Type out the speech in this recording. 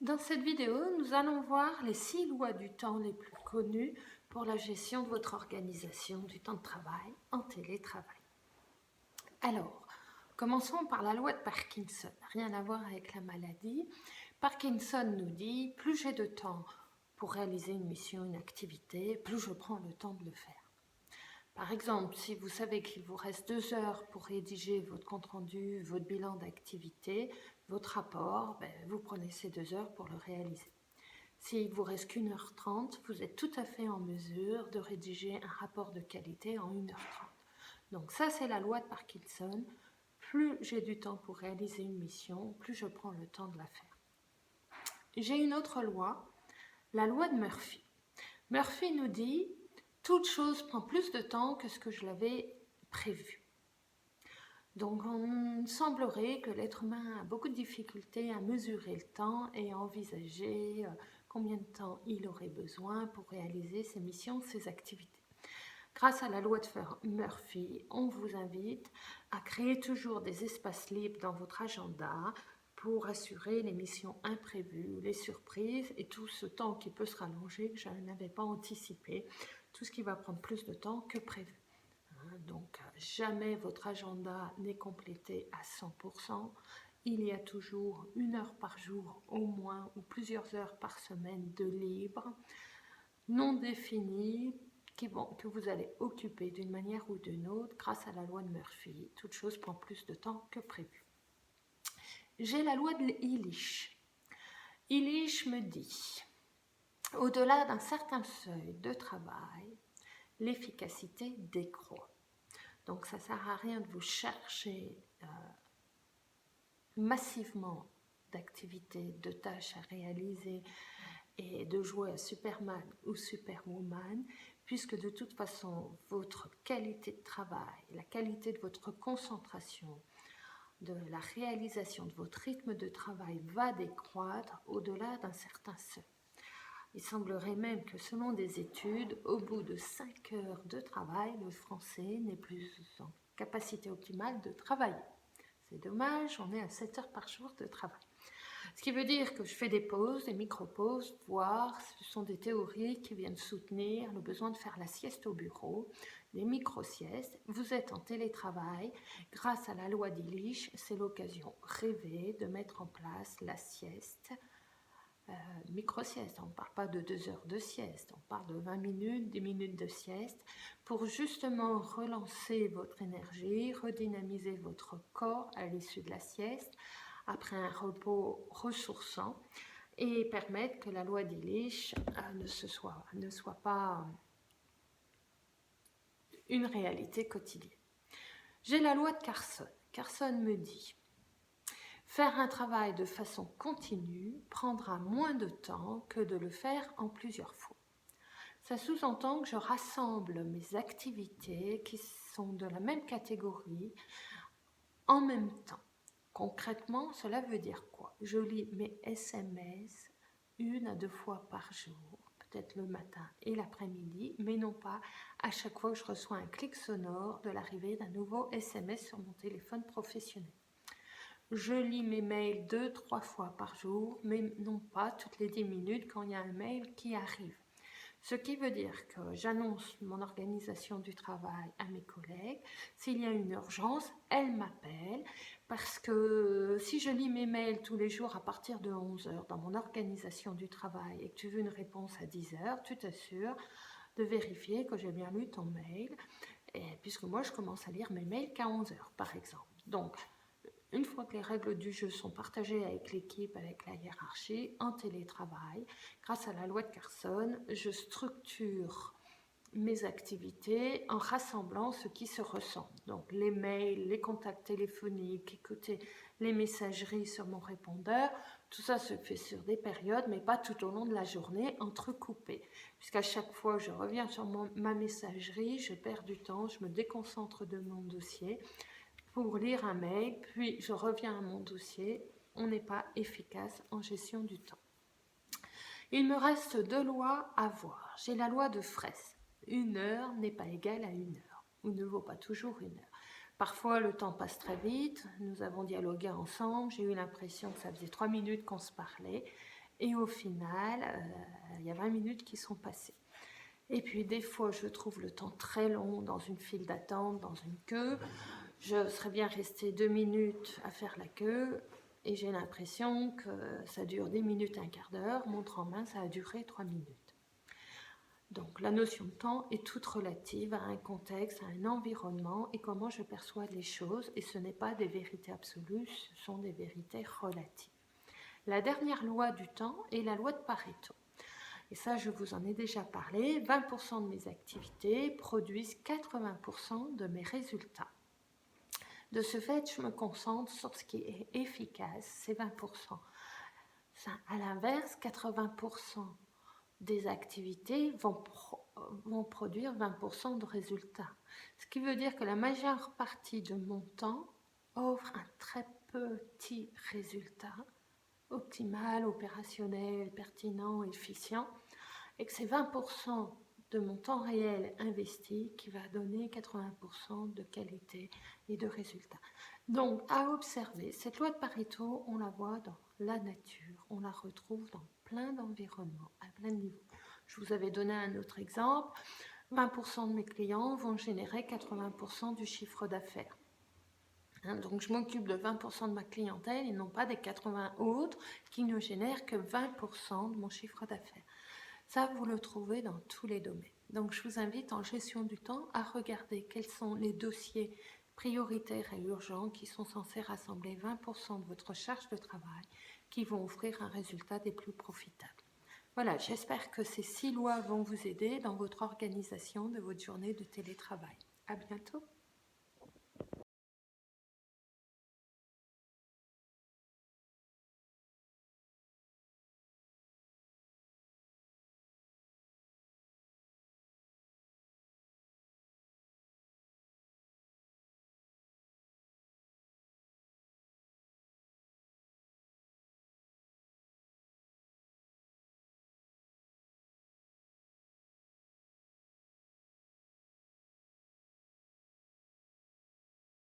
Dans cette vidéo, nous allons voir les 6 lois du temps les plus connues pour la gestion de votre organisation du temps de travail en télétravail. Alors, commençons par la loi de Parkinson. Rien à voir avec la maladie. Parkinson nous dit, plus j'ai de temps pour réaliser une mission, une activité, plus je prends le temps de le faire. Par exemple, si vous savez qu'il vous reste 2 heures pour rédiger votre compte-rendu, votre bilan d'activité, votre rapport, vous prenez ces 2 heures pour le réaliser. S'il vous reste qu'1h30, vous êtes tout à fait en mesure de rédiger un rapport de qualité en 1h30. Donc ça, c'est la loi de Parkinson. Plus j'ai du temps pour réaliser une mission, plus je prends le temps de la faire. J'ai une autre loi, la loi de Murphy. Murphy nous dit « Toute chose prend plus de temps que ce que je l'avais prévu ». Donc, on semblerait que l'être humain a beaucoup de difficultés à mesurer le temps et à envisager combien de temps il aurait besoin pour réaliser ses missions, ses activités. Grâce à la loi de Murphy, on vous invite à créer toujours des espaces libres dans votre agenda pour assurer les missions imprévues, les surprises et tout ce temps qui peut se rallonger que je n'avais pas anticipé, tout ce qui va prendre plus de temps que prévu. Donc, jamais votre agenda n'est complété à 100%. Il y a toujours 1 heure par jour au moins ou plusieurs heures par semaine de libre, non définies, que vous allez occuper d'une manière ou d'une autre grâce à la loi de Murphy. Toute chose prend plus de temps que prévu. J'ai la loi de Illich. Illich me dit, au-delà d'un certain seuil de travail, l'efficacité décroît. Donc ça ne sert à rien de vous chercher massivement d'activités, de tâches à réaliser et de jouer à Superman ou Superwoman, puisque de toute façon, votre qualité de travail, la qualité de votre concentration, de la réalisation de votre rythme de travail va décroître au-delà d'un certain seuil. Il semblerait même que selon des études, au bout de 5 heures de travail, le français n'est plus en capacité optimale de travailler. C'est dommage, on est à 7 heures par jour de travail. Ce qui veut dire que je fais des pauses, des micro-pauses, voire ce sont des théories qui viennent soutenir le besoin de faire la sieste au bureau, des micro-siestes. Vous êtes en télétravail, grâce à la loi d'Illich, c'est l'occasion rêvée de mettre en place la sieste, micro-sieste. On ne parle pas de 2 heures de sieste, on parle de 20 minutes, 10 minutes de sieste, pour justement relancer votre énergie, redynamiser votre corps à l'issue de la sieste, après un repos ressourçant, et permettre que la loi d'Illich ne soit pas une réalité quotidienne. J'ai la loi de Carson. Carson me dit, faire un travail de façon continue prendra moins de temps que de le faire en plusieurs fois. Ça sous-entend que je rassemble mes activités qui sont de la même catégorie en même temps. Concrètement, cela veut dire quoi? Je lis mes SMS 1 à 2 fois par jour, peut-être le matin et l'après-midi, mais non pas à chaque fois que je reçois un clic sonore de l'arrivée d'un nouveau SMS sur mon téléphone professionnel. Je lis mes mails 2-3 fois par jour, mais non pas toutes les 10 minutes quand il y a un mail qui arrive. Ce qui veut dire que j'annonce mon organisation du travail à mes collègues. S'il y a une urgence, elles m'appellent parce que si je lis mes mails tous les jours à partir de 11 heures dans mon organisation du travail et que tu veux une réponse à 10 heures, tu t'assures de vérifier que j'ai bien lu ton mail, puisque moi je commence à lire mes mails qu'à 11 heures par exemple. Donc, une fois que les règles du jeu sont partagées avec l'équipe, avec la hiérarchie, en télétravail, grâce à la loi de Carson, je structure mes activités en rassemblant ce qui se ressemble. Donc les mails, les contacts téléphoniques, écouter les messageries sur mon répondeur, tout ça se fait sur des périodes, mais pas tout au long de la journée, entrecoupées. Puisqu'à chaque fois je reviens sur ma messagerie, je perds du temps, je me déconcentre de mon dossier pour lire un mail, puis je reviens à mon dossier. On n'est pas efficace en gestion du temps. Il me reste 2 lois à voir. J'ai la loi de Fraisse. 1 heure n'est pas égale à 1 heure, ou ne vaut pas toujours 1 heure. Parfois, le temps passe très vite, nous avons dialogué ensemble, j'ai eu l'impression que ça faisait 3 minutes qu'on se parlait, et au final, il y a 20 minutes qui sont passées. Et puis des fois, je trouve le temps très long dans une file d'attente, dans une queue. Je serais bien restée 2 minutes à faire la queue et j'ai l'impression que ça dure 10 minutes, un quart d'heure. Montre en main, ça a duré 3 minutes. Donc la notion de temps est toute relative à un contexte, à un environnement et comment je perçois les choses. Et ce n'est pas des vérités absolues, ce sont des vérités relatives. La dernière loi du temps est la loi de Pareto. Et ça, je vous en ai déjà parlé. 20% de mes activités produisent 80% de mes résultats. De ce fait, je me concentre sur ce qui est efficace, c'est 20%. Ça, à l'inverse, 80% des activités vont produire 20% de résultats. Ce qui veut dire que la majeure partie de mon temps offre un très petit résultat optimal, opérationnel, pertinent, efficient, et que c'est 20% de mon temps réel investi qui va donner 80% de qualité et de résultats. Donc, à observer, cette loi de Pareto, on la voit dans la nature, on la retrouve dans plein d'environnements, à plein de niveaux. Je vous avais donné un autre exemple, 20% de mes clients vont générer 80% du chiffre d'affaires. Donc, je m'occupe de 20% de ma clientèle et non pas des 80 autres qui ne génèrent que 20% de mon chiffre d'affaires. Ça, vous le trouvez dans tous les domaines. Donc, je vous invite en gestion du temps à regarder quels sont les dossiers prioritaires et urgents qui sont censés rassembler 20% de votre charge de travail qui vont offrir un résultat des plus profitables. Voilà, j'espère que ces 6 lois vont vous aider dans votre organisation de votre journée de télétravail. À bientôt.